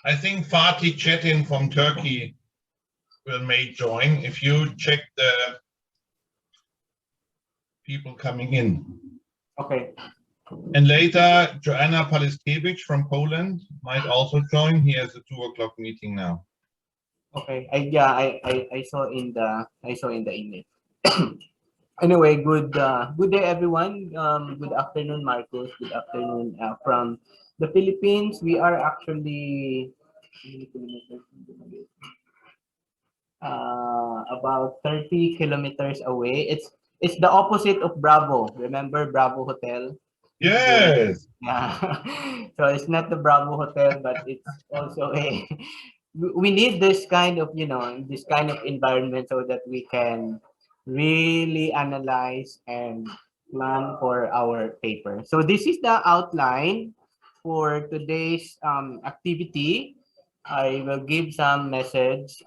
I think Fatih Çetin from Turkey may join if you check the people coming in. Okay. And later, Joanna Paliskiewicz from Poland might also join. He has a 2 o'clock meeting now. Okay. I saw in the email. Anyway, good day everyone. Good afternoon, Marcos. Good afternoon from the Philippines. We are actually about 30 kilometers away. It's the opposite of Bravo. Remember Bravo Hotel? Yes. Yeah. So it's not the Bravo Hotel, but it's also a we need this kind of, this kind of environment so that we can really analyze and plan for our paper. So this is the outline for today's activity. I will give some message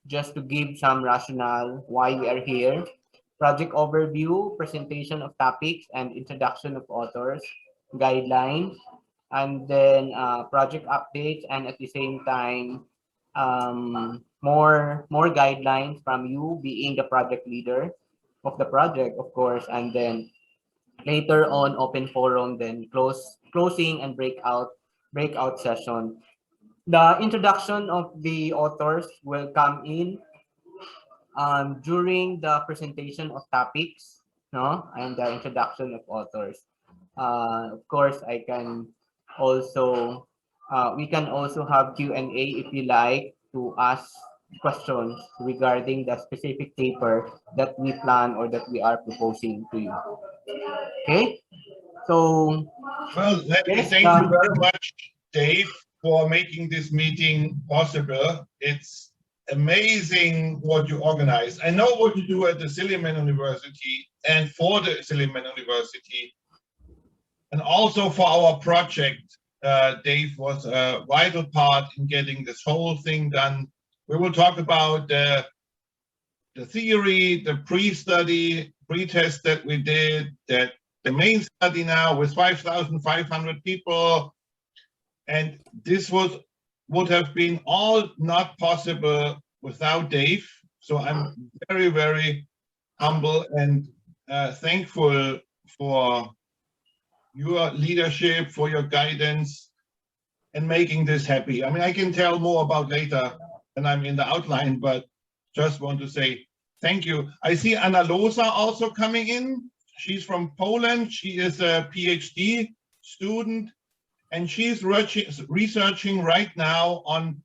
just to give some rationale why we are here. Project overview, presentation of topics and introduction of authors, guidelines, and then project updates, and at the same time more guidelines from you being the project leader of the project, of course, and then later on open forum, then closing and breakout session. The introduction of the authors will come in during the presentation of topics, no, and the introduction of authors. Of course, I can also we can also have Q&A if you like to ask questions regarding the specific paper that we plan or that we are proposing to you. Okay, so Well, let me yes, thank you very much, Dave, for making this meeting possible. It's amazing what you organize. I know what you do at the Silliman University and for the Silliman University, and also for our project. Dave was a vital part in getting this whole thing done. We will talk about the theory, the pre-study, pre-test that we did, that the main study now with 5,500 people, and this would have been all not possible without Dave. So I'm very, very humble and thankful for your leadership, for your guidance, and making this happy. I mean, I can tell more about later when I'm in the outline, but just want to say thank you. I see Anna Loza also coming in. She's from Poland. She is a PhD student, and she's researching right now on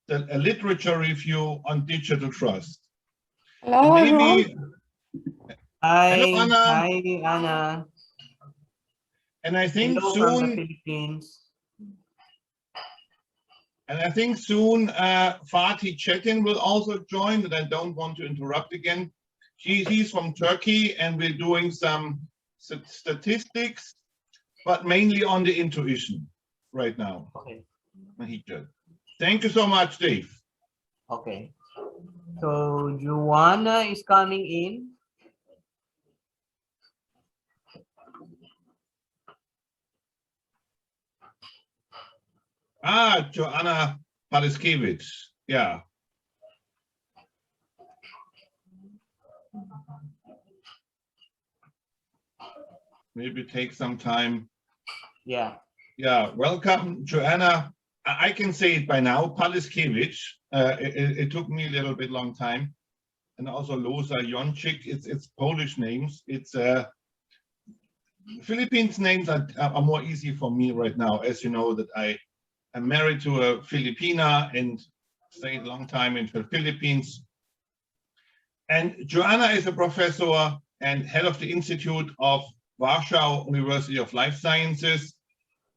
a literature review on digital trust. Hello, maybe, hi, hello, Anna. hi, Anna. And I think hello soon, from the Philippines. and I think soon Fatih Çetin will also join, but I don't want to interrupt again. He's from Turkey, and we're doing some statistics, but mainly on the intuition right now. Okay. Thank you so much, Dave. Okay. So Joanna is coming in. Joanna Paliskiewicz. Yeah. Maybe take some time. Yeah. Yeah. Welcome, Joanna. I can say it by now, Paliskiewicz. It took me a little bit long time. And also Loza Jonczyk, it's Polish names. It's Philippines names are more easy for me right now. As you know, that I am married to a Filipina and stayed a long time in the Philippines. And Joanna is a professor and head of the Institute of Warsaw University of Life Sciences.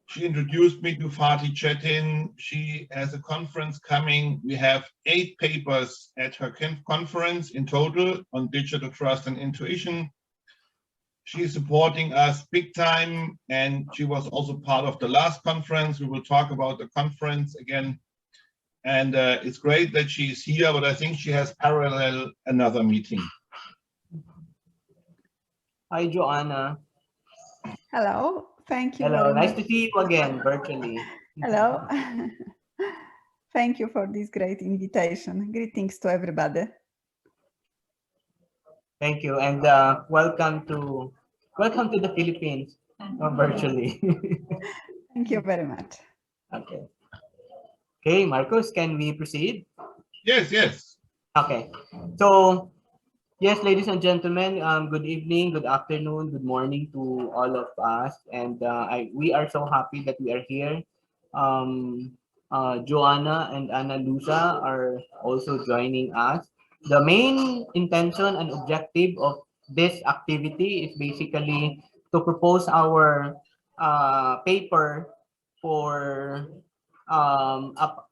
She introduced me to Fatih Çetin. She has a conference coming. We have 8 papers at her conference in total on digital trust and intuition. She's supporting us big time, and she was also part of the last conference. We will talk about the conference again. And it's great that she's here, but I think she has parallel another meeting. Hi, Joanna. Hello. Thank you. Hello. Very Nice much. to see you again virtually. Hello. thank you for this great invitation. Greetings to everybody. Thank you, and welcome to the Philippines virtually. Thank you very much. Okay. Okay, Marcos, can we proceed? Yes, yes. Okay. So, yes, ladies and gentlemen, good evening, good afternoon, good morning to all of us, and we are so happy that we are here. Um, Joanna and Ana Lusa are also joining us. The main intention and objective of this activity is basically to propose our paper for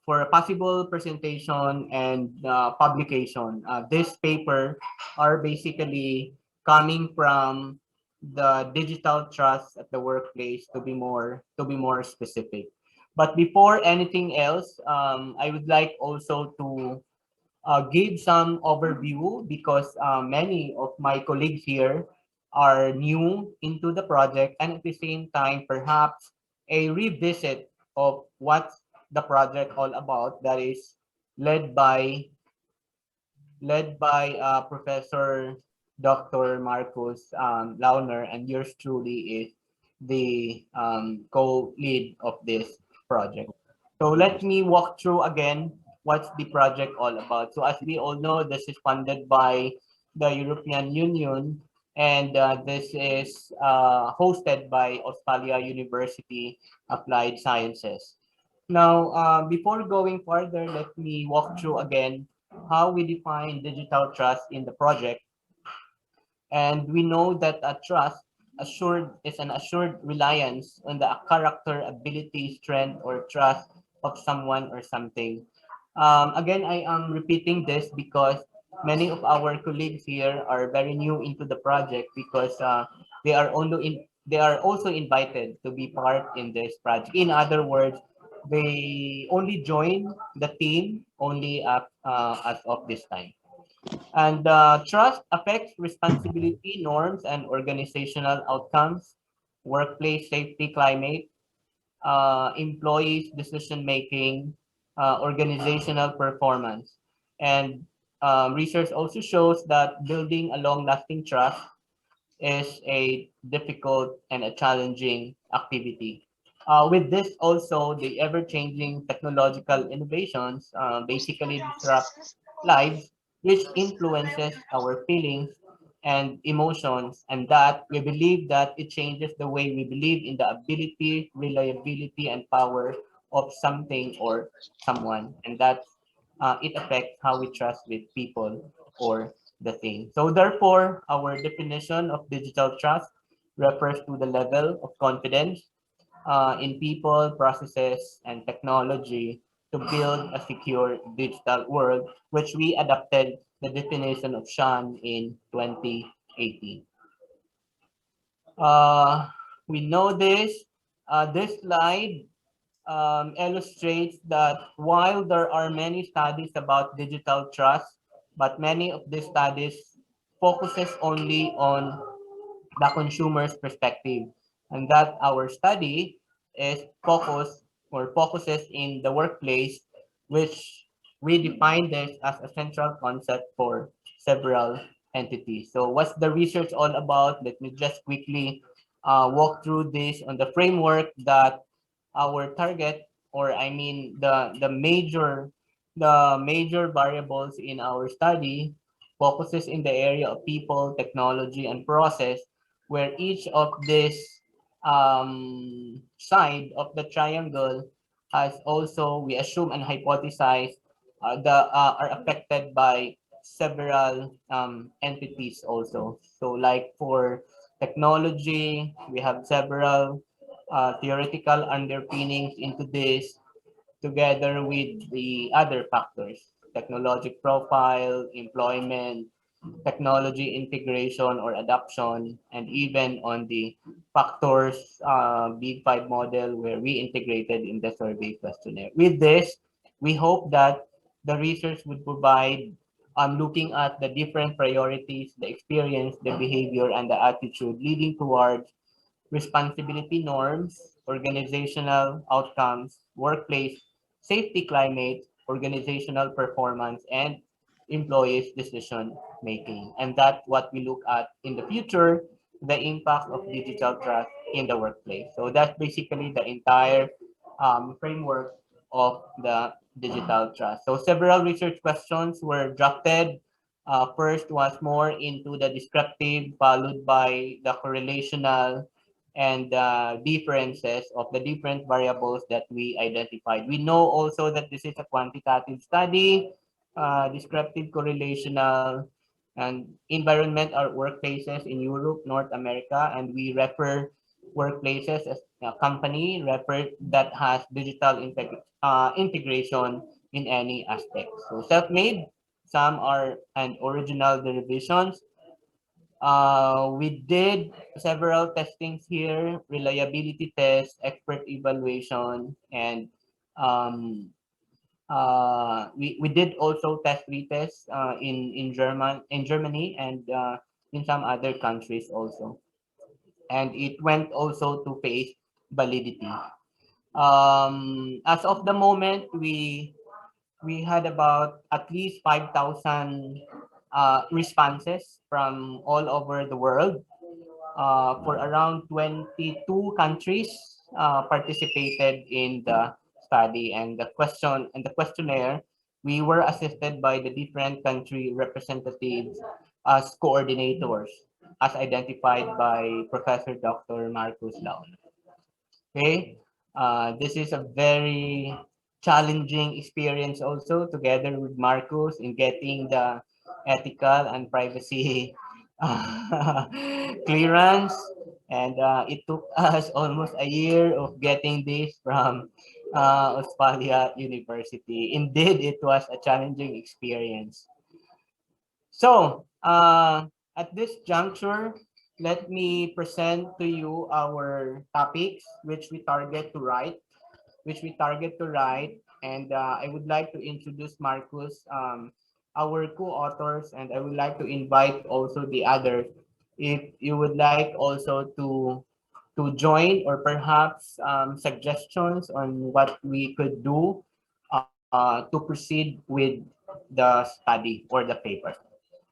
for a possible presentation and publication. This paper are basically coming from the digital trust at the workplace, to be more specific. But before anything else, I would like also to give some overview because many of my colleagues here are new into the project, and at the same time perhaps a revisit of what the project all about, that is led by Professor Dr. Marcus Launer, and yours truly is the co-lead of this project. So let me walk through again what's the project all about. So as we all know, this is funded by the European Union, and this is hosted by Australia University Applied Sciences. Now, before going further, let me walk through again how we define digital trust in the project. And we know that a trust assured is an assured reliance on the character, ability, strength, or trust of someone or something. Again, I am repeating this because many of our colleagues here are very new into the project because they are also invited to be part in this project. In other words, they only join the team only as of this time. And trust affects responsibility, norms, and organizational outcomes, workplace safety, climate, employees' decision making, organizational performance. And research also shows that building a long lasting trust is a difficult and a challenging activity. With this also, the ever-changing technological innovations basically disrupt lives, which influences our feelings and emotions, and that we believe that it changes the way we believe in the ability, reliability, and power of something or someone, and that it affects how we trust with people or the thing. So therefore, our definition of digital trust refers to the level of confidence in people, processes, and technology to build a secure digital world, which we adopted the definition of Sean in 2018. Uh, we know this. This slide illustrates that while there are many studies about digital trust, but many of these studies focuses only on the consumer's perspective, and that our study is focuses in the workplace, which we define this as a central concept for several entities. So what's the research all about? Let me just quickly walk through this on the framework that our target, or I mean the major variables in our study focuses in the area of people, technology, and process, where each of this side of the triangle has also, we assume and hypothesize, are affected by several entities also. So like for technology, we have several theoretical underpinnings into this, together with the other factors: technologic profile, employment, technology integration or adoption, and even on the factors Big Five model where we integrated in the survey questionnaire. With this, we hope that the research would provide looking at the different priorities, the experience, the behavior, and the attitude leading towards responsibility norms, organizational outcomes, workplace safety, climate, organizational performance, and employees' decision making. And that's what we look at in the future, the impact of digital trust in the workplace. So that's basically the entire framework of the digital trust. So several research questions were drafted. First was more into the descriptive, followed by the correlational and differences of the different variables that we identified. We know also that this is a quantitative study, descriptive, correlational, and environment are workplaces in Europe, North America, and we refer workplaces as a company refer that has digital integration in any aspect. So self-made, some are and original derivations. We did several testings here, reliability tests, expert evaluation, and we did also test retests in Germany and in some other countries also. And it went also to phase validity. As of the moment, we had about at least 5,000 responses from all over the world. For around 22 countries participated in the study, and the questionnaire, we were assisted by the different country representatives as coordinators, as identified by Professor Dr. Marcus Laun. Okay, this is a very challenging experience also together with Marcus in getting the ethical and privacy clearance, and it took us almost a year of getting this from Australia University. Indeed, it was a challenging experience. So at this juncture, let me present to you our topics which we target to write, and I would like to introduce Marcus, our co-authors, and I would like to invite also the others if you would like also to join, or perhaps suggestions on what we could do to proceed with the study or the paper.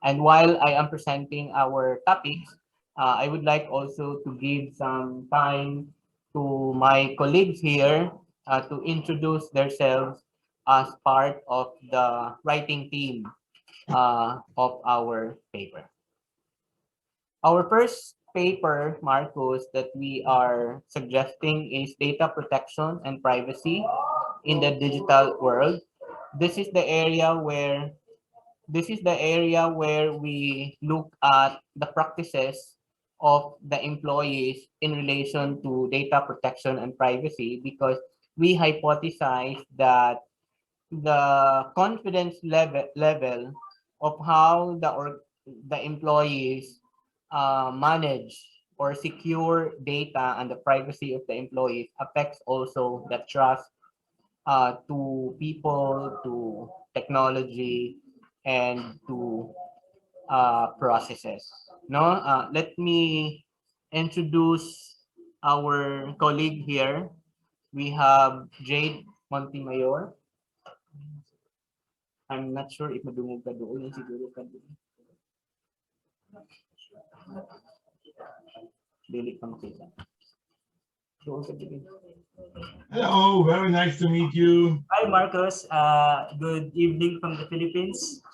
And while I am presenting our topics, I would like also to give some time to my colleagues here to introduce themselves as part of the writing team of our paper. Our first paper, Marcos, that we are suggesting is data protection and privacy in the digital world. This is the area where we look at the practices of the employees in relation to data protection and privacy, because we hypothesize that the confidence level of how the employees manage or secure data and the privacy of the employees affects also the trust to people, to technology, and to processes. No, let me introduce our colleague here. We have Jade Montemayor. I'm not sure if madungog ka doon, siguro ka doon. Dili ka makita. Hello, very nice to meet you. Hi, Marcos. Good evening from the Philippines.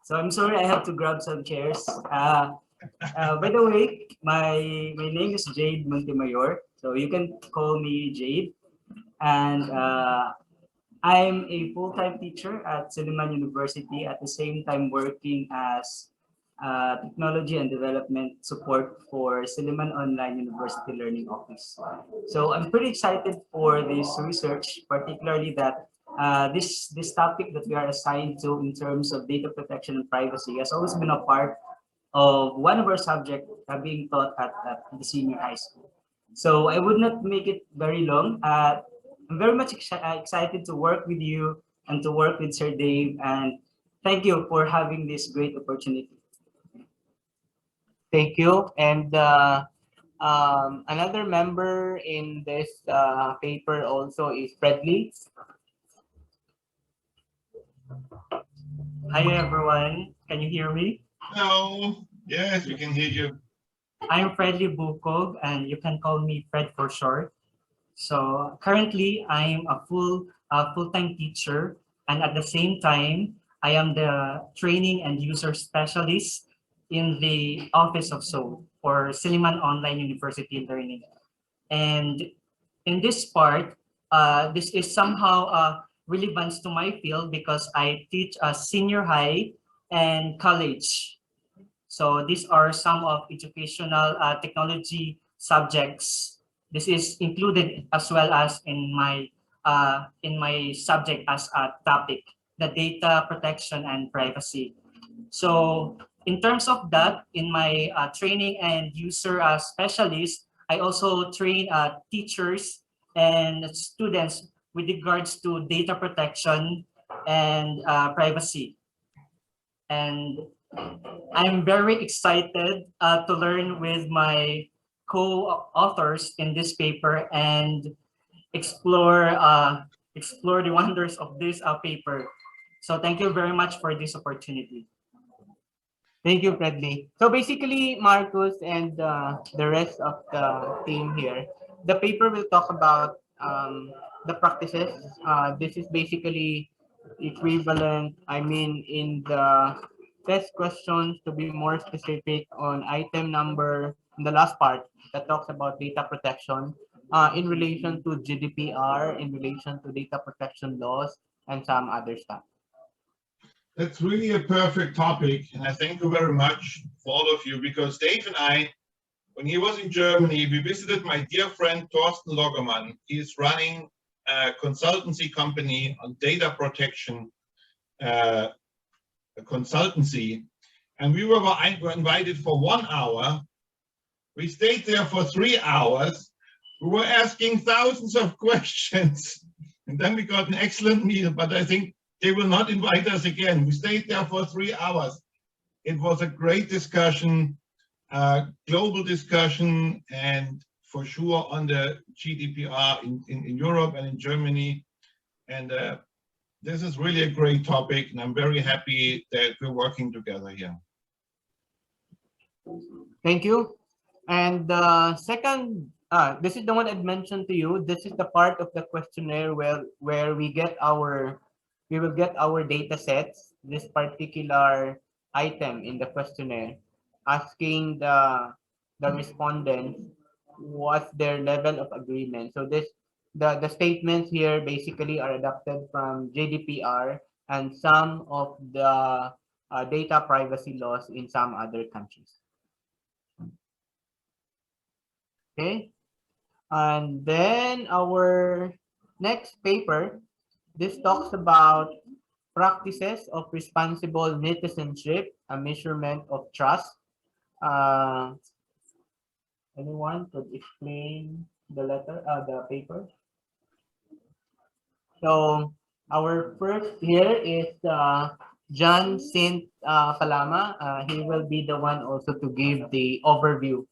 So I'm sorry, I have to grab some chairs. By the way, my name is Jade Montemayor, so you can call me Jade. And I'm a full-time teacher at Silliman University, at the same time working as technology and development support for Silliman Online University Learning Office. So I'm pretty excited for this research, particularly that this topic that we are assigned to in terms of data protection and privacy has always been a part of one of our subjects being taught at the senior high school. So I would not make it very long. I'm very much excited to work with you and to work with Sir Dave. And thank you for having this great opportunity. Thank you. And another member in this paper also is Fredley. Hi everyone, can you hear me? Hello. Yes, we can hear you. I'm Fredly Bukog, and you can call me Fred for short. So currently, I'm a full-time teacher, and at the same time, I am the training and user specialist in the Office of Soul for Silliman Online University Learning. And in this part, this is somehow relevant to my field because I teach a senior high and college. So these are some of educational technology subjects. This is included as well as in my subject as a topic, the data protection and privacy. So in terms of that, in my training and user specialist, I also train teachers and students with regards to data protection and privacy. And I'm very excited to learn with my co-authors in this paper and explore the wonders of this paper. So thank you very much for this opportunity. Thank you, Fredley. So basically, Marcus and the rest of the team here, the paper will talk about the practices. This is basically equivalent, I mean, in the test questions to be more specific on item number in the last part that talks about data protection in relation to GDPR, in relation to data protection laws, and some other stuff. That's really a perfect topic, and I thank you very much for all of you, because Dave and I, when he was in Germany, we visited my dear friend Thorsten Loggermann. He's running a consultancy company on data protection consultancy, and we were invited for 1 hour. We stayed there for 3 hours. We were asking thousands of questions, and then we got an excellent meal, but I think they will not invite us again. We stayed there for 3 hours. It was a great discussion, global discussion, and for sure on the GDPR in Europe and in Germany. And this is really a great topic, and I'm very happy that we're working together here. Thank you. And second, this is the one I'd mentioned to you. This is the part of the questionnaire where we will get our data sets, this particular item in the questionnaire, asking the respondents what's their level of agreement. So the statements here basically are adapted from GDPR and some of the data privacy laws in some other countries. Okay, and then our next paper, this talks about practices of responsible citizenship, a measurement of trust. Anyone could explain the paper? So our first here is John Saint Palama. He will be the one also to give the overview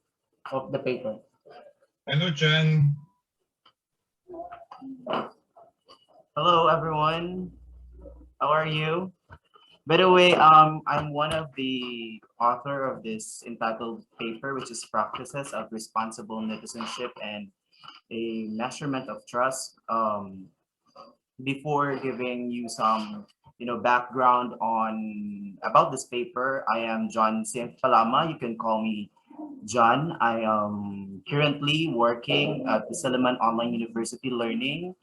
of the paper. Hello, Jen. Hello, everyone. How are you? By the way, I'm one of the author of this entitled paper, which is Practices of Responsible Citizenship and a Measurement of Trust. Before giving you some, background on about this paper, I am John Saint Palama. You can call me John. I am currently working at the Silliman Online University Learning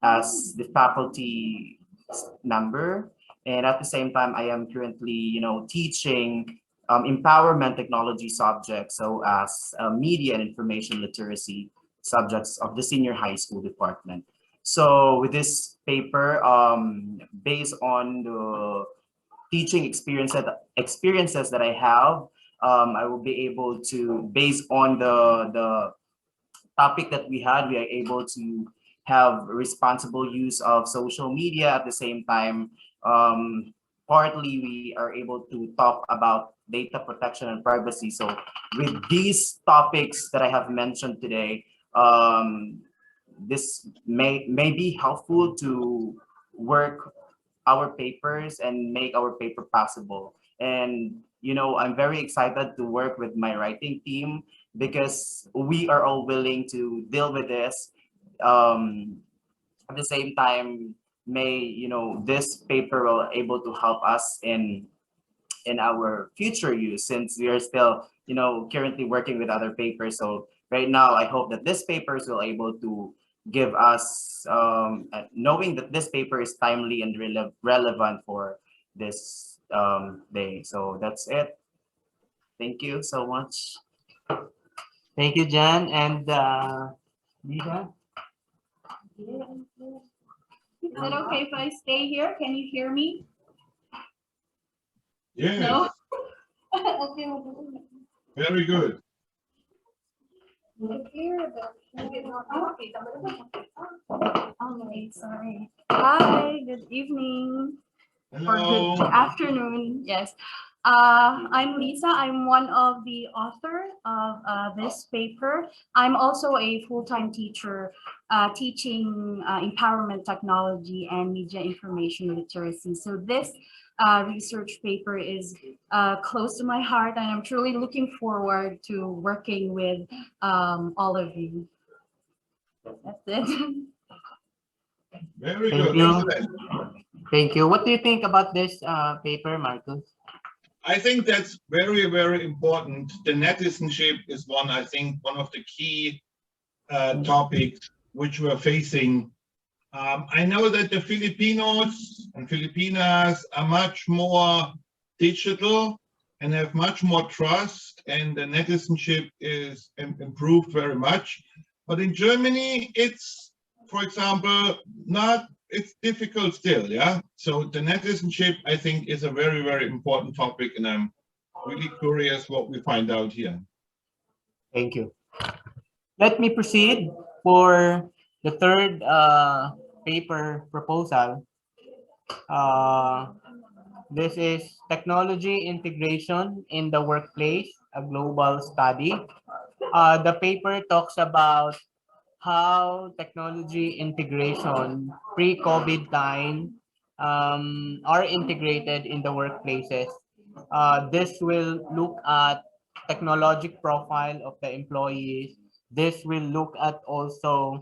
as the faculty member, and at the same time I am currently teaching empowerment technology subjects, so as media and information literacy subjects of the senior high school department. So with this paper, based on the teaching experiences that I have, I will be able to, based on the topic that we are able to have responsible use of social media. At the same time, partly we are able to talk about data protection and privacy. So with these topics that I have mentioned today, this may be helpful to work our papers and make our paper possible. And I'm very excited to work with my writing team because we are all willing to deal with this. At the same time, may this paper will able to help us in our future use, since we are still currently working with other papers. So right now I hope that this papers will able to give us knowing that this paper is timely and relevant for this day. So that's it. Thank you so much. Thank you, Jan. And Lisa? Is it okay if I stay here? Can you hear me? Yes, No? Okay. very good. Okay, sorry. Hi, good evening. Or Hello. good afternoon. Yes. I'm Lisa. I'm one of the author of this paper. I'm also a full-time teacher teaching empowerment technology and media information literacy. So this research paper is close to my heart, and I'm truly looking forward to working with all of you. That's it. Very Thank good. you. Excellent. Thank you. What do you think about this paper, Marcus? I think that's very, very important. The netizenship is one of the key topics which we're facing. I know that the Filipinos and Filipinas are much more digital and have much more trust, and the netizenship is improved very much. But in Germany, it's, for example, it's difficult still, yeah? So the netizenship, I think, is a very, very important topic, and I'm really curious what we find out here. Thank you. Let me proceed for the third paper proposal. This is technology integration in the workplace, a global study. The paper talks about how technology integration pre-COVID time are integrated in the workplaces. This will look at technologic profile of the employees. This will look at also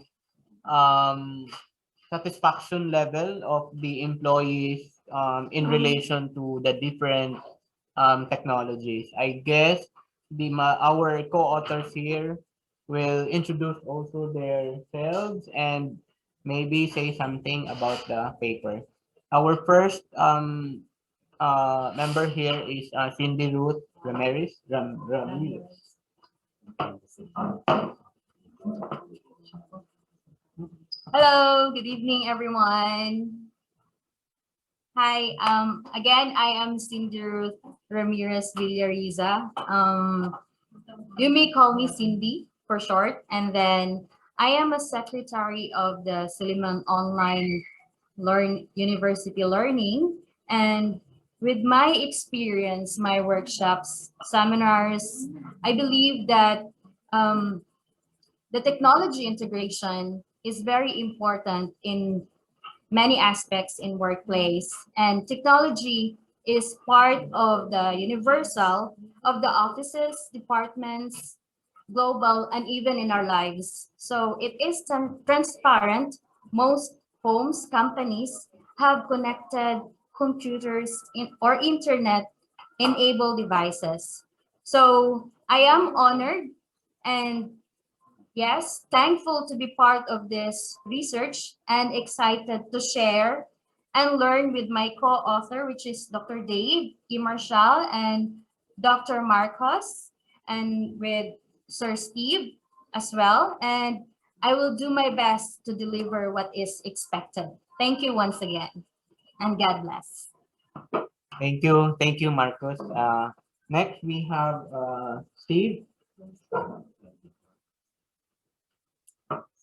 um, satisfaction level of the employees in relation to the different technologies. I guess our co-authors here will introduce also their selves and maybe say something about the paper. Our first member here is Cindy Ruth Ramirez. Ramirez. Hello, good evening, everyone. Hi, again, I am Cindy Ruth Ramirez Villariza. You may call me Cindy for short, and then I am a secretary of the Suleiman Online University Learning, and with my experience, my workshops, seminars, I believe that the technology integration is very important in many aspects in workplace, and technology is part of the universal of the offices, departments, global, and even in our lives. So it is transparent. Most homes, companies have connected computers or internet enabled devices. So I am honored and yes, thankful to be part of this research and excited to share and learn with my co-author, which is Dr. Dave E. Marshall and Dr. Marcos, and with Sir Steve as well. And I will do my best to deliver what is expected. Thank you once again, and God bless. Thank you, Marcos. Next we have Steve.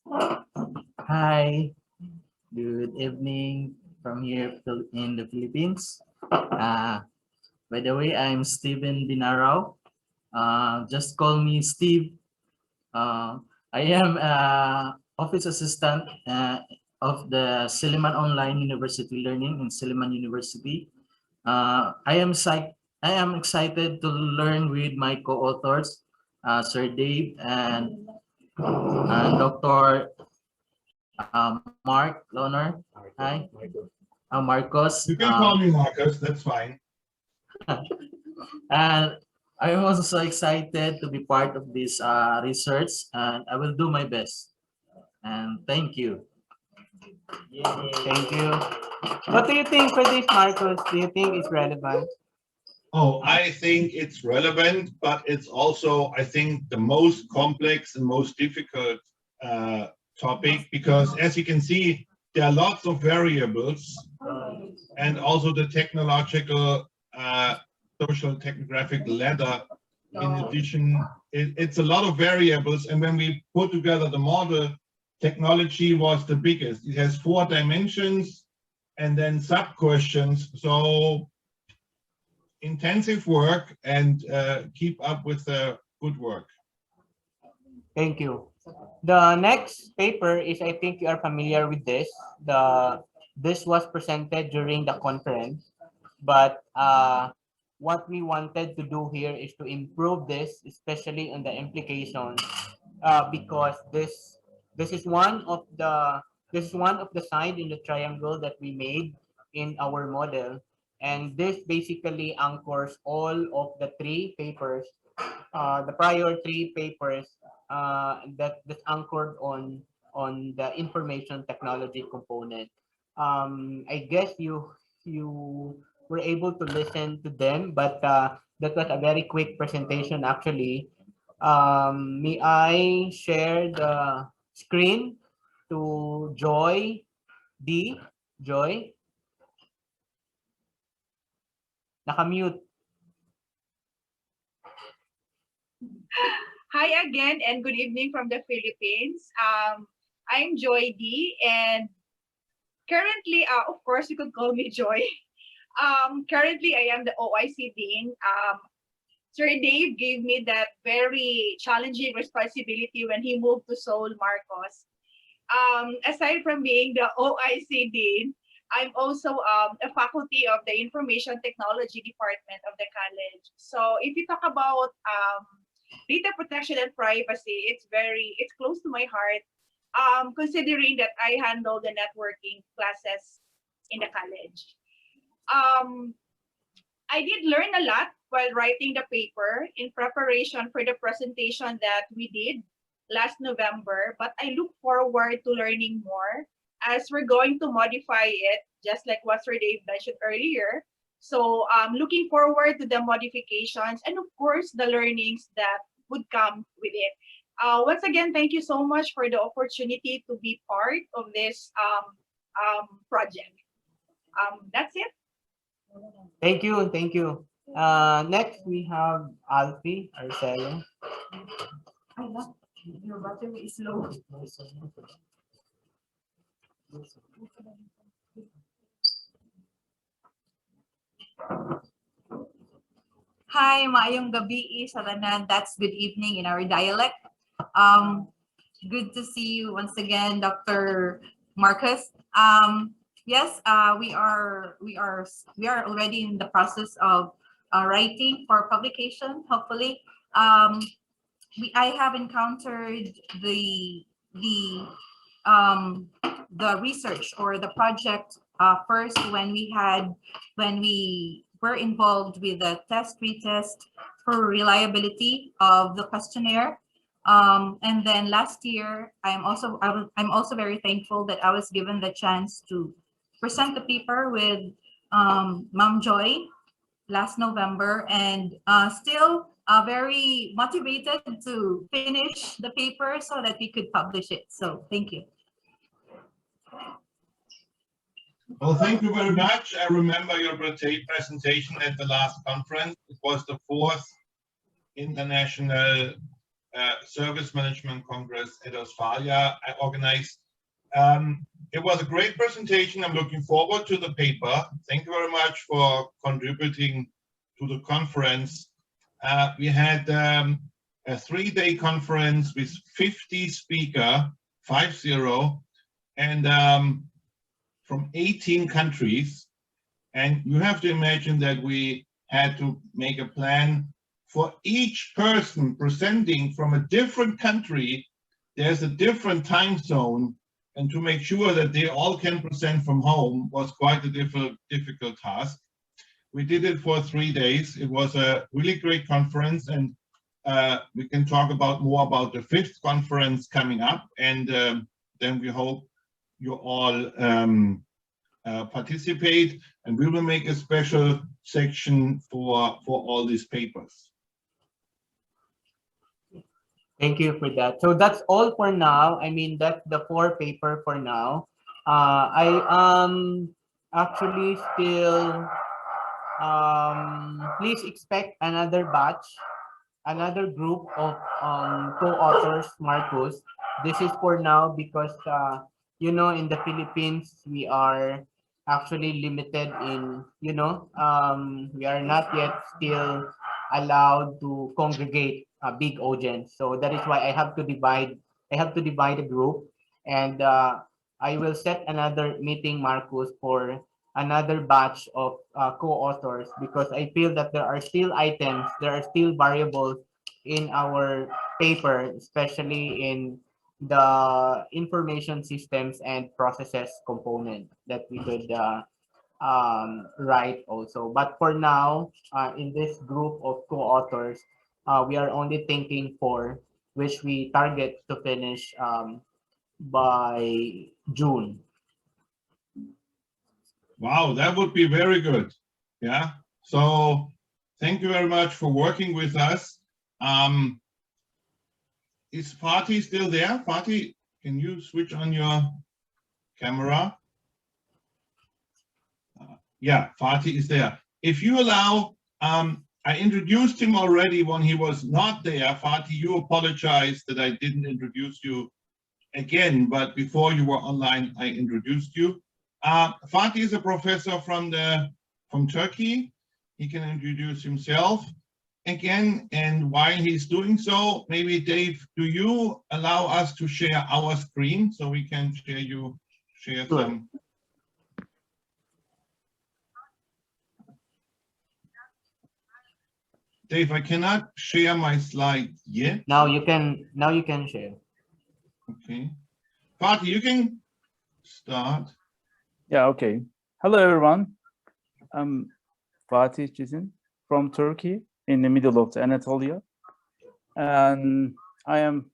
Hi, good evening from here in the Philippines. By the way, I'm Steven Binarao. Just call me Steve. I am office assistant of the Silliman Online University Learning in Silliman University. I am excited to learn with my co-authors, Sir Dave and Dr. Mark Loner. Hi, Marcos. You can call me Marcus, that's fine. And I'm also so excited to be part of this research, and I will do my best. And thank you. Thank you. What do you think for this, Marcos? Do you think it's relevant? Oh, I think it's relevant, but it's also, I think, the most complex and most difficult topic, because as you can see, there are lots of variables, and also the technological, social technographic ladder. In addition, it's a lot of variables, and when we put together the model, technology was the biggest. It has 4 dimensions and then sub questions. So intensive work, and keep up with the good work. Thank you. The next paper is, I think you are familiar with this. This was presented during the conference, but what we wanted to do here is to improve this, especially on the implications, because this is one of the side in the triangle that we made in our model, and this basically anchors all of the 3 papers, the prior 3 papers that's anchored on the information technology component. I guess you were able to listen to them, but that was a very quick presentation actually. May I share the screen to Joy D? Joy? Naka-mute. Hi again, and good evening from the Philippines. I'm Joy D, and currently, of course, you could call me Joy. Currently, I am the OIC Dean. Sir Dave gave me that very challenging responsibility when he moved to Seoul, Marcos. Aside from being the OIC Dean, I'm also a faculty of the Information Technology Department of the college. So if you talk about data protection and privacy, it's close to my heart, considering that I handle the networking classes in the college. I did learn a lot while writing the paper in preparation for the presentation that we did last November, but I look forward to learning more as we're going to modify it, just like what Sir Dave mentioned earlier. So looking forward to the modifications and of course the learnings that would come with it. Once again, thank you so much for the opportunity to be part of this project. That's it. Thank you, thank you. Next we have Alfie Arcelo. Your battery is low. Hi, maayong gabi sa tanan. That's good evening in our dialect. Good to see you once again, Dr. Marcus. Yes, we are already in the process of writing for publication. Hopefully, I have encountered the research or the project first when we were involved with the retest for reliability of the questionnaire. And then last year, I'm also very thankful that I was given the chance to present the paper with Ma'am Joy last November, and still very motivated to finish the paper so that we could publish it. So thank you. Well, thank you very much. I remember your presentation at the last conference. It was the 4th international Service Management Congress at Australia I organized. It was a great presentation. I'm looking forward to the paper. Thank you very much for contributing to the conference. We had a 3-day conference with 50 speakers, 50, and from 18 countries. And you have to imagine that we had to make a plan for each person presenting from a different country. There's a different time zone, and to make sure that they all can present from home was quite a difficult task. We did it for 3 days. It was a really great conference, and we can talk more about the 5th conference coming up, and then we hope you all participate, and we will make a special section for all these papers. Thank you for that. So that's all for now. I mean, that's the 4 paper for now. I actually still please expect another batch, another group of co-authors, Marcus. This is for now because you know, in the Philippines we are actually limited in, you know, we are not yet still allowed to congregate a big audience. So that is why I have to divide the group, and I will set another meeting, Marcus, for another batch of co-authors, because I feel that there are still items, there are still variables in our paper, especially in the information systems and processes component that we could write also. But for now, in this group of co-authors, we are only thinking for which we target to finish by June. Wow, that would be very good. Yeah. So thank you very much for working with us. Is Fatih still there? Fatih, can you switch on your camera? Yeah, Fatih is there. If you allow, I introduced him already when he was not there. Fatih, you apologize that I didn't introduce you again, but before you were online, I introduced you. Fatih is a professor from Turkey. He can introduce himself again, and while he's doing so, maybe Dave, do you allow us to share our screen so we can share Sure. some? Dave, I cannot share my slide yet. Now you can share. Okay. Fatih, you can start. Yeah, okay. Hello, everyone. I'm Fatih Çizin from Turkey in the middle of the Anatolia. And I am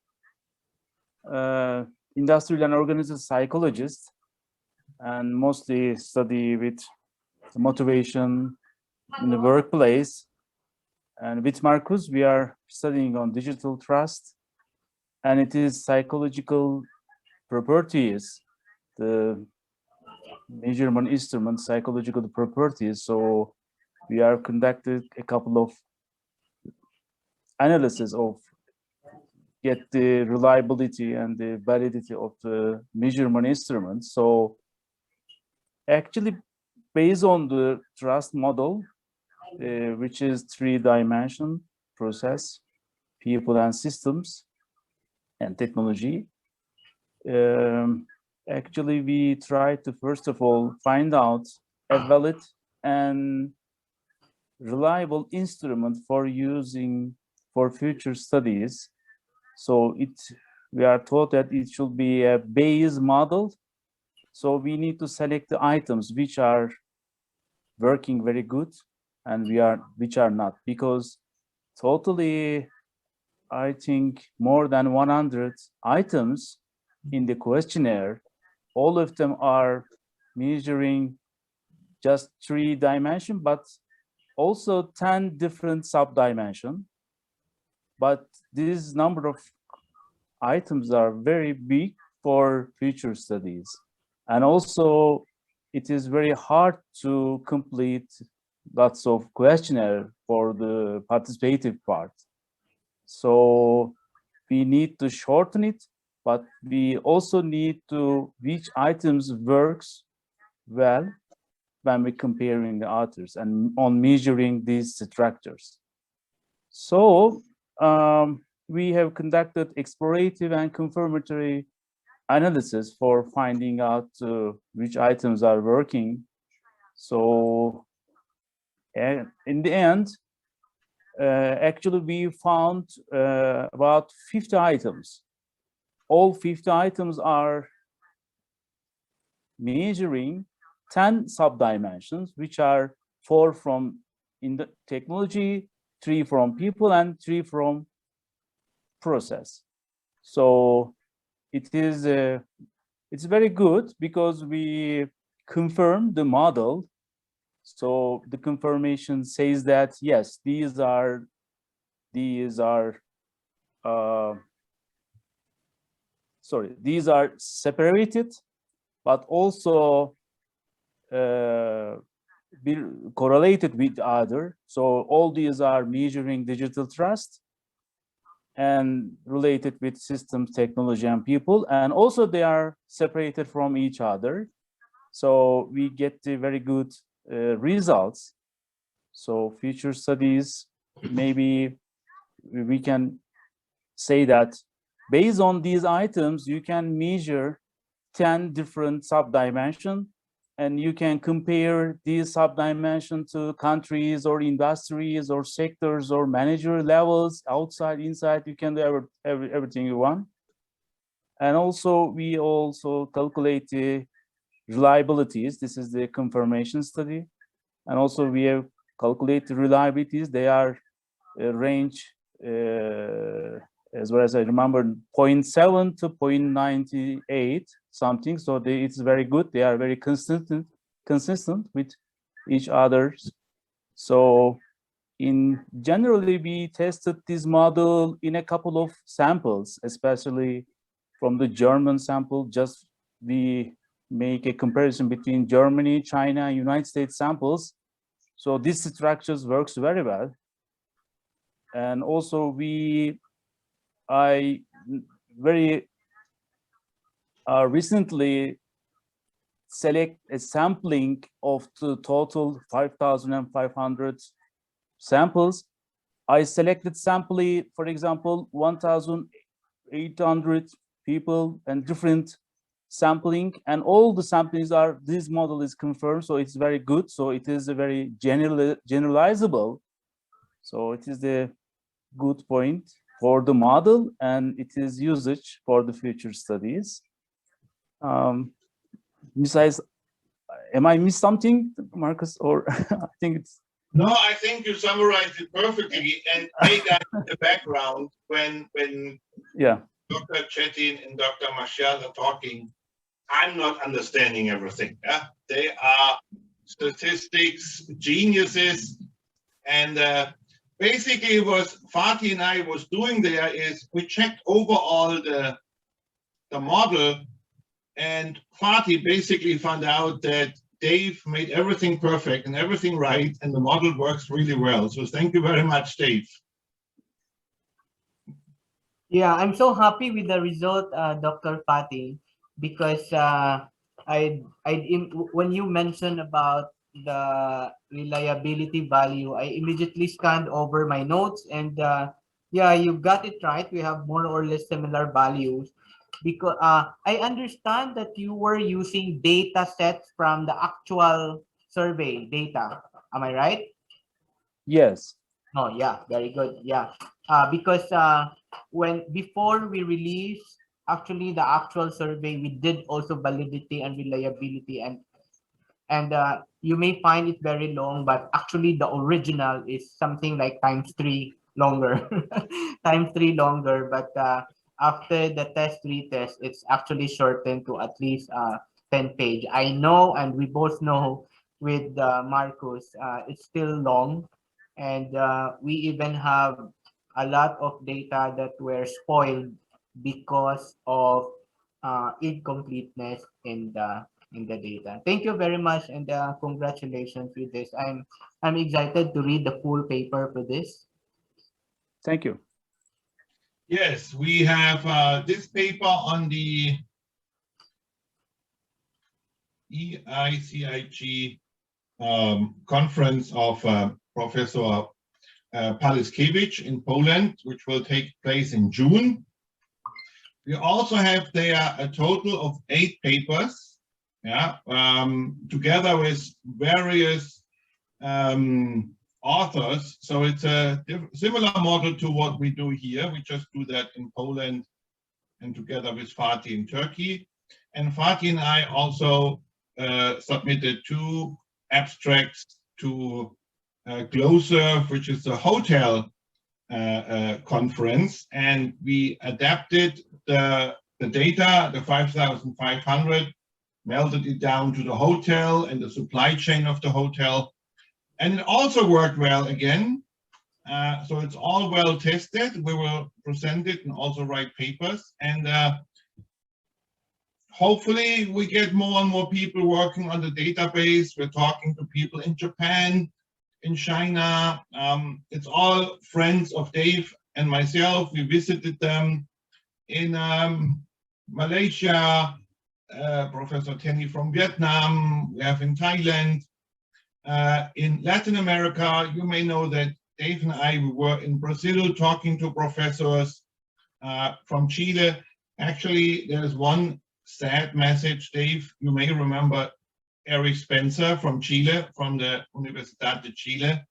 industrial and organizational psychologist and mostly study with motivation in the workplace. And with Marcus, we are studying on digital trust, and it is psychological properties, the measurement instrument, psychological properties. So we are conducted a couple of analysis of get the reliability and the validity of the measurement instruments. So actually based on the trust model, which is 3-dimension process, people and systems and technology. Actually, we try to first of all find out a valid and reliable instrument for using for future studies. So we are taught that it should be a Bayes model. So we need to select the items which are working very good and which are not, because totally I think more than 100 items in the questionnaire, all of them are measuring just 3-dimension, but also 10 different sub-dimension. But this number of items are very big for future studies. And also it is very hard to complete lots of questionnaire for the participative part. So we need to shorten it, but we also need to which items works well when we're comparing the others and on measuring these structures. So we have conducted explorative and confirmatory analysis for finding out which items are working. So in the end, actually we found about 50 items. All 50 items are measuring 10 sub-dimensions, which are 4 from in the technology, 3 from people, and 3 from process. So it is it's very good because we confirm the model. So the confirmation says that yes, these are separated, but also be correlated with other. So all these are measuring digital trust and related with systems, technology, and people. And also they are separated from each other. So we get the very good results. So future studies, maybe we can say that based on these items, you can measure 10 different sub-dimensions, and you can compare these sub-dimensions to countries or industries or sectors or manager levels, outside, inside. You can do everything you want. And also, we also calculate the reliabilities. This is the confirmation study. And also, we have calculated reliabilities. They are range, as well as I remember, 0.7 to 0.98 something. So it's very good. They are very consistent with each other. So generally, we tested this model in a couple of samples, especially from the German sample. Just we make a comparison between Germany, China, United States samples. So these structures works very well. And also I very recently select a sampling of the total 5,500 samples. I selected sampling, for example, 1,800 people and different sampling, and all the samplings are, this model is confirmed, so it's very good. So it is a very generalizable. So it is the good point for the model, and it is usage for the future studies. Besides, am I missed something, Marcus, or I think it's... No, I think you summarized it perfectly. And take that in the background when Yeah. Dr. Chetin and Dr. Marshall are talking, I'm not understanding everything. Yeah? They are statistics geniuses. And basically what Fatih and I was doing there is we checked overall the model, and Fatih basically found out that Dave made everything perfect and everything right, and the model works really well. So thank you very much, Dave. Yeah, I'm so happy with the result, Dr. Fatih, because when you mentioned about the reliability value, I immediately scanned over my notes, and yeah, you got it right. We have more or less similar values, because I understand that you were using data sets from the actual survey data. Am I right? Yes. Oh, yeah, very good. Yeah, because before we release actually the actual survey, we did also validity and reliability, and you may find it very long, but actually the original is something like ×3 longer, ×3 longer. But after the retest, it's actually shortened to at least 10 page. I know, and we both know with Marcus, it's still long. And we even have a lot of data that were spoiled because of incompleteness in the data. Thank you very much, and congratulations with this. I'm excited to read the full paper for this. Thank you. Yes, we have this paper on the EICIG conference of Professor Paliskiewicz in Poland, which will take place in June. We also have there a total of 8 papers, yeah, together with various authors. So it's a similar model to what we do here. We just do that in Poland and together with Fatih in Turkey. And Fatih and I also submitted 2 abstracts to GlowSurf, which is a hotel conference, and we adapted the data, the 5,500, melted it down to the hotel and the supply chain of the hotel. And it also worked well again. So it's all well tested. We will present it and also write papers. And hopefully we get more and more people working on the database. We're talking to people in Japan, in China. It's all friends of Dave and myself. We visited them in Malaysia, Professor Tenny from Vietnam, we have in Thailand. In Latin America, you may know that Dave and I were in Brazil talking to professors from Chile. Actually, there's one sad message, Dave. You may remember Eric Spencer from Chile, from the Universidad de Chile.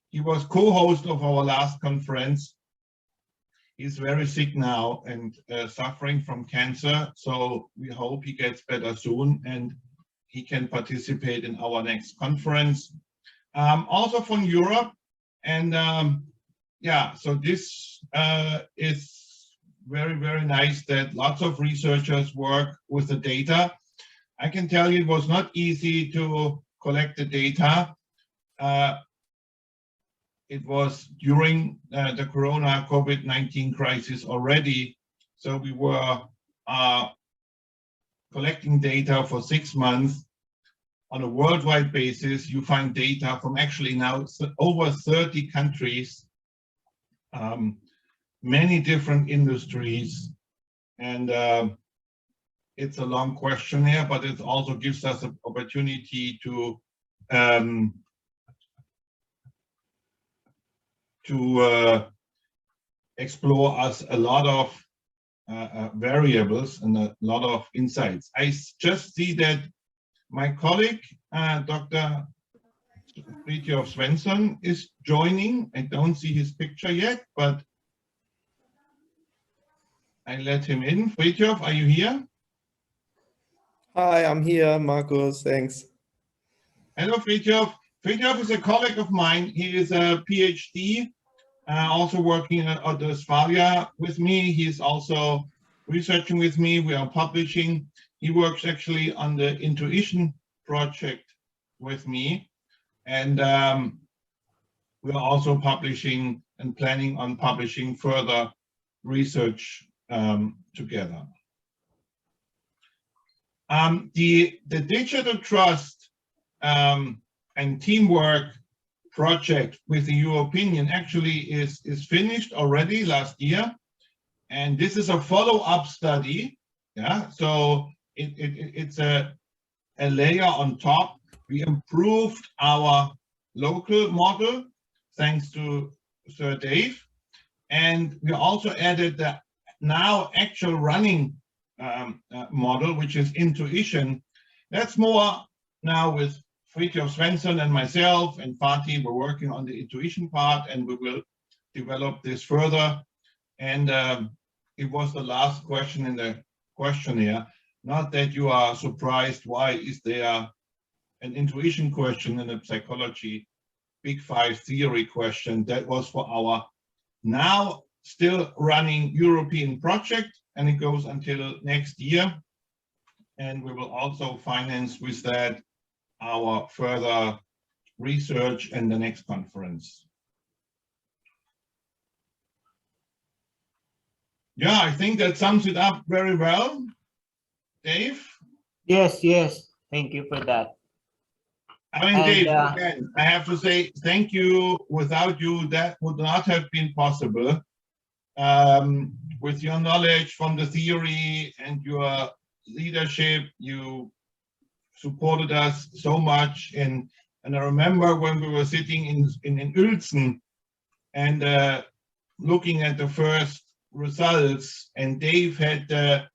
He was co-host of our last conference. He's very sick now and suffering from cancer. So we hope he gets better soon and he can participate in our next conference. Also from Europe. And yeah, so this is very, very nice that lots of researchers work with the data. I can tell you it was not easy to collect the data. It was during the Corona COVID-19 crisis already. So we were collecting data for 6 months on a worldwide basis. You find data from actually now over 30 countries, many different industries. And it's a long questionnaire, but it also gives us an opportunity to explore us a lot of variables and a lot of insights. I just see that my colleague, Dr. Fridtjof Svensson, is joining. I don't see his picture yet, but I let him in. Fridtjof, are you here? Hi, I'm here, Markus, thanks. Hello, Fridtjof. Fridtjof is a colleague of mine. He is a PhD, also working at Westphalia with me. He's also researching with me. We are publishing. He works actually on the Intuition project with me. And we are also publishing and planning on publishing further research together. The digital trust and teamwork project with the European actually is finished already last year. And this is a follow-up study. Yeah, so it's a layer on top. We improved our local model thanks to Sir Dave. And we also added the now actual running model, which is Intuition. That's more now with Fridtjof Svensson and myself and Fatih. We're working on the Intuition part and we will develop this further. And it was the last question in the questionnaire. Not that you are surprised, why is there an intuition question in a psychology Big Five theory question? That was for our now still running European project, and it goes until next year. And we will also finance with that our further research and the next conference. Yeah, I think that sums it up very well. Dave? Yes, yes. Thank you for that. I mean, Dave, again, I have to say thank you. Without you, that would not have been possible. with your knowledge from the theory and your leadership. You supported us so much. And I remember when we were sitting in Uelzen and looking at the first results, and Dave had the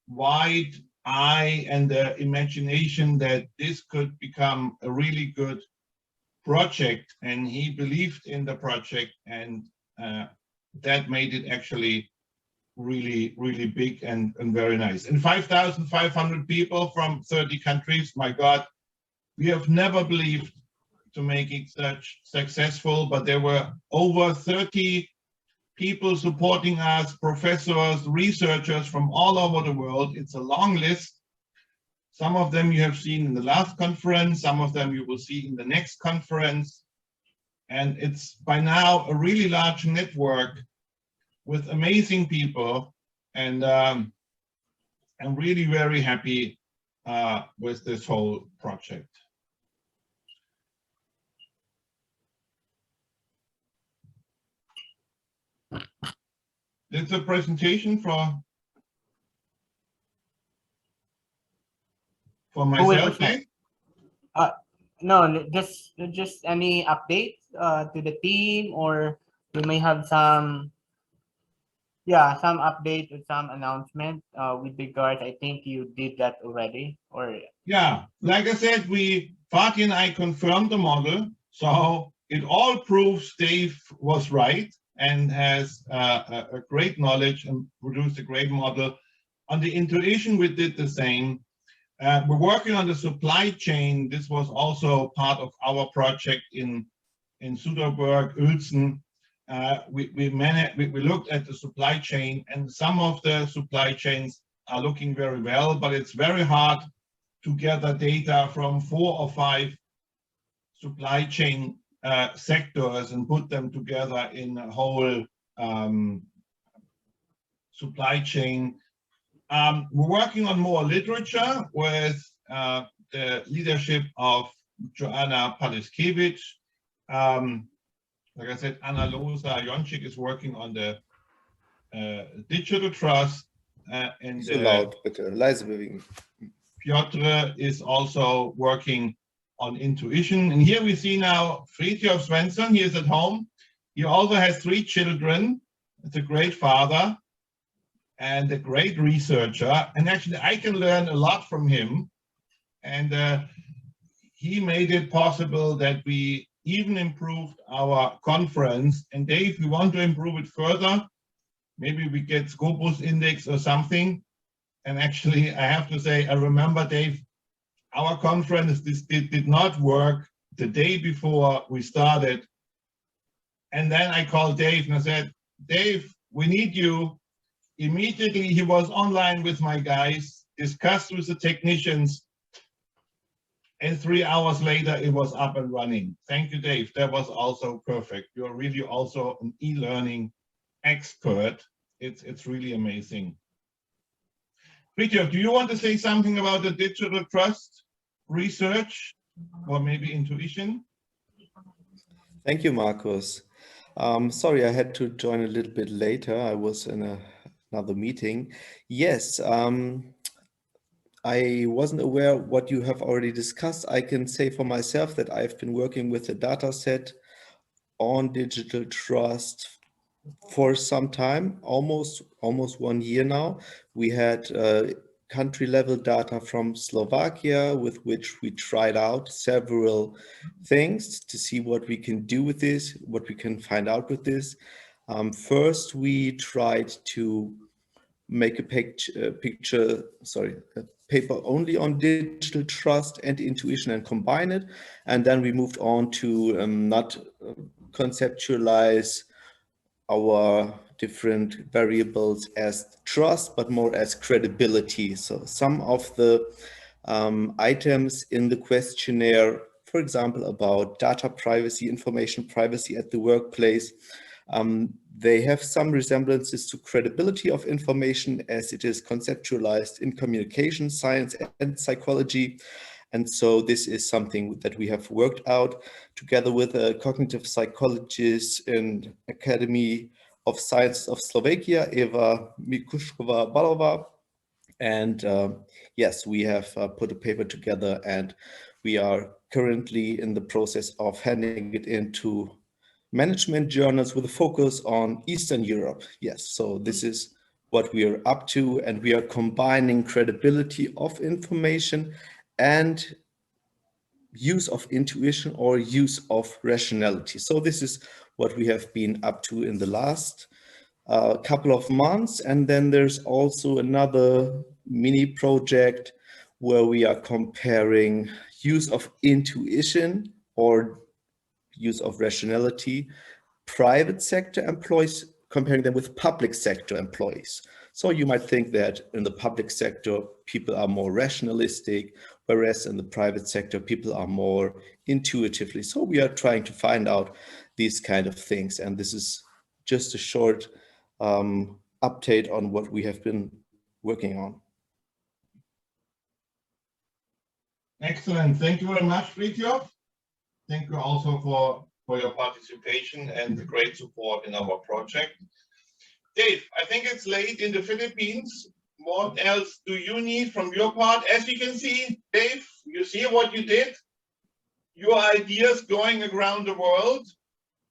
wide eye and the imagination that this could become a really good project, and he believed in the project, and that made it actually really, really big and very nice. And 5,500 people from 30 countries, my God, we have never believed to make it such successful, but there were over 30 people supporting us, professors, researchers from all over the world. It's a long list. Some of them you have seen in the last conference, some of them you will see in the next conference. And it's by now a really large network with amazing people. And I'm really very happy with this whole project. It's a presentation for myself. No, just any updates to the team, or we may have some update or some announcement with regards. I think you did that already, or yeah, like I said, Fatih and I confirmed the model, so it all proves Dave was right and has a great knowledge and produced a great model. On the intuition, we did the same. We're working on the supply chain. This was also part of our project in Suderberg, Uelzen. We looked at the supply chain, and some of the supply chains are looking very well, but it's very hard to gather data from 4 or 5 supply chain sectors and put them together in a whole supply chain. We're working on more literature with the leadership of Joanna Paliskiewicz. Like I said, Anna Losa Jonczyk is working on the digital trust, and So laut, bitte. Leise bewegen. Piotr is also working on intuition. And here we see now Fridtjof Svensson. He is at home. He also has 3 children. It's a great father and a great researcher. And actually, I can learn a lot from him. And he made it possible that we even improved our conference. And Dave, we want to improve it further. Maybe we get Scopus index or something. And actually, I have to say, I remember, Dave, our conference did not work the day before we started. And then I called Dave and I said, Dave, we need you. Immediately, he was online with my guys, discussed with the technicians, and 3 hours later, it was up and running. Thank you, Dave. That was also perfect. You're really also an e-learning expert. It's really amazing. Fridtjof, do you want to say something about the digital trust research or maybe intuition? Thank you, Markus. Sorry, I had to join a little bit later. I was in another meeting. Yes, I wasn't aware of what you have already discussed. I can say for myself that I've been working with a data set on digital trust for some time, almost 1 year now. We had country level data from Slovakia, with which we tried out several things to see what we can do with this, what we can find out with this. First, we tried to make a paper only on digital trust and intuition and combine it. And then we moved on to not conceptualize our different variables as trust, but more as credibility. So some of the items in the questionnaire, for example, about data privacy, information privacy at the workplace, they have some resemblances to credibility of information as it is conceptualized in communication science and psychology. And so this is something that we have worked out together with a cognitive psychologist and Academy of Science of Slovakia, Eva Mikushkova-Balova. And yes, we have put a paper together, and we are currently in the process of handing it into management journals with a focus on Eastern Europe. Yes, so this is what we are up to, and we are combining credibility of information and use of intuition or use of rationality. So this is what we have been up to in the last couple of months. And then there's also another mini project where we are comparing use of intuition or use of rationality, private sector employees, comparing them with public sector employees. So you might think that in the public sector, people are more rationalistic, whereas in the private sector, people are more intuitively. So we are trying to find out these kind of things. And this is just a short update on what we have been working on. Excellent. Thank you very much, Fridtjof. Thank you also for your participation and the great support in our project. Dave, I think it's late in the Philippines. What else do you need from your part? As you can see, Dave, you see what you did? Your ideas going around the world.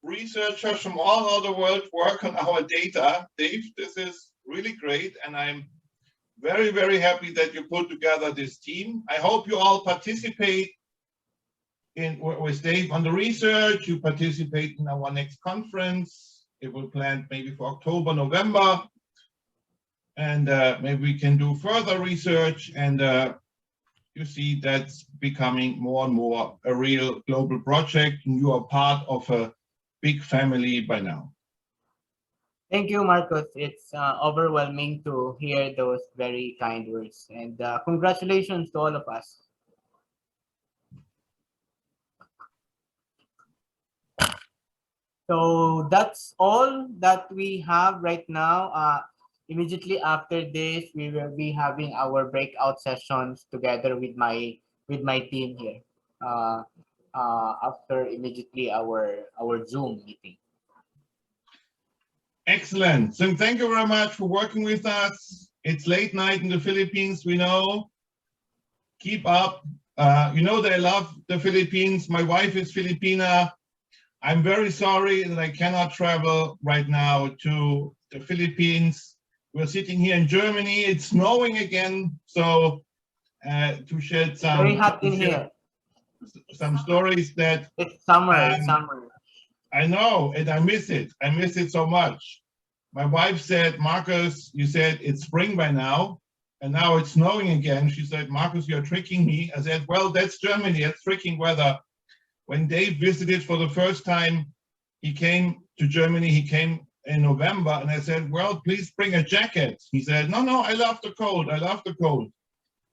Researchers from all over the world work on our data. Dave, this is really great, and I'm very, very happy that you put together this team. I hope you all participate with Dave on the research. You participate in our next conference. It will plan maybe for October, November, and maybe we can do further research. And you see that's becoming more and more a real global project, and you are part of a big family by now. Thank you, Marcos. It's overwhelming to hear those very kind words, and congratulations to all of us. So that's all that we have right now. Immediately after this, we will be having our breakout sessions together with my team here. After immediately our Zoom meeting. Excellent. So thank you very much for working with us. It's late night in the Philippines, we know. Keep up. You know they love the Philippines. My wife is Filipina. I'm very sorry that I cannot travel right now to the Philippines. We're sitting here in Germany. It's snowing again. So to shed some very hot in here. Some stories that it's summer. It's summer. I know, and I miss it. I miss it so much. My wife said, Marcus, you said it's spring by now, and now it's snowing again. She said, Marcus, you're tricking me. I said, well, that's Germany. That's freaking weather. When Dave visited for the first time, he came to Germany. He came in November, and I said, well, please bring a jacket. He said, no, I love the cold. I love the cold.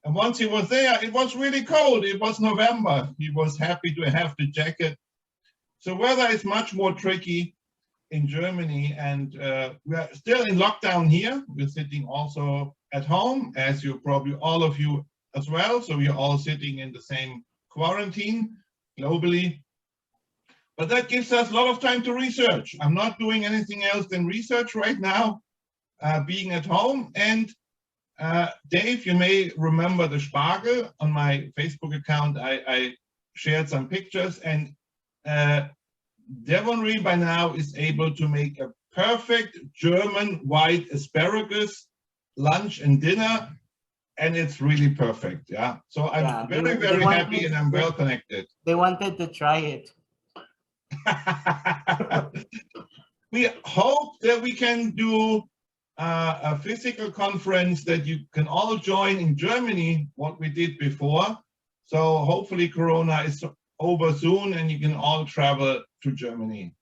And once he was there, it was really cold. It was November. He was happy to have the jacket. So weather is much more tricky in Germany, and we are still in lockdown here. We're sitting also at home, as you probably all of you as well. So we are all sitting in the same quarantine globally. But that gives us a lot of time to research. I'm not doing anything else than research right now, being at home. And Dave, you may remember the Spargel. On my Facebook account, I shared some pictures, and Devonry by now is able to make a perfect German white asparagus lunch and dinner, and it's really perfect. Yeah, so I'm very happy, and I'm well connected. They wanted to try it. We hope that we can do a physical conference that you can all join in Germany, what we did before. So hopefully Corona is over soon and you can all travel to Germany.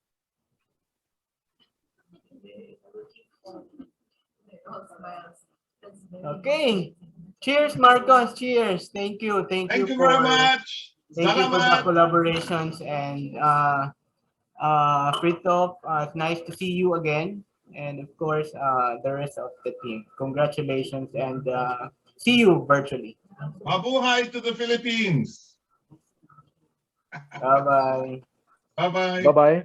Okay. Cheers, Marcos. Cheers. Thank you. Thank you very much. Thank you for the collaborations, and Fridtjof, it's nice to see you again. And of course, the rest of the team. Congratulations, and see you virtually. Mabuhay to the Philippines. Bye-bye. Bye-bye. Bye-bye.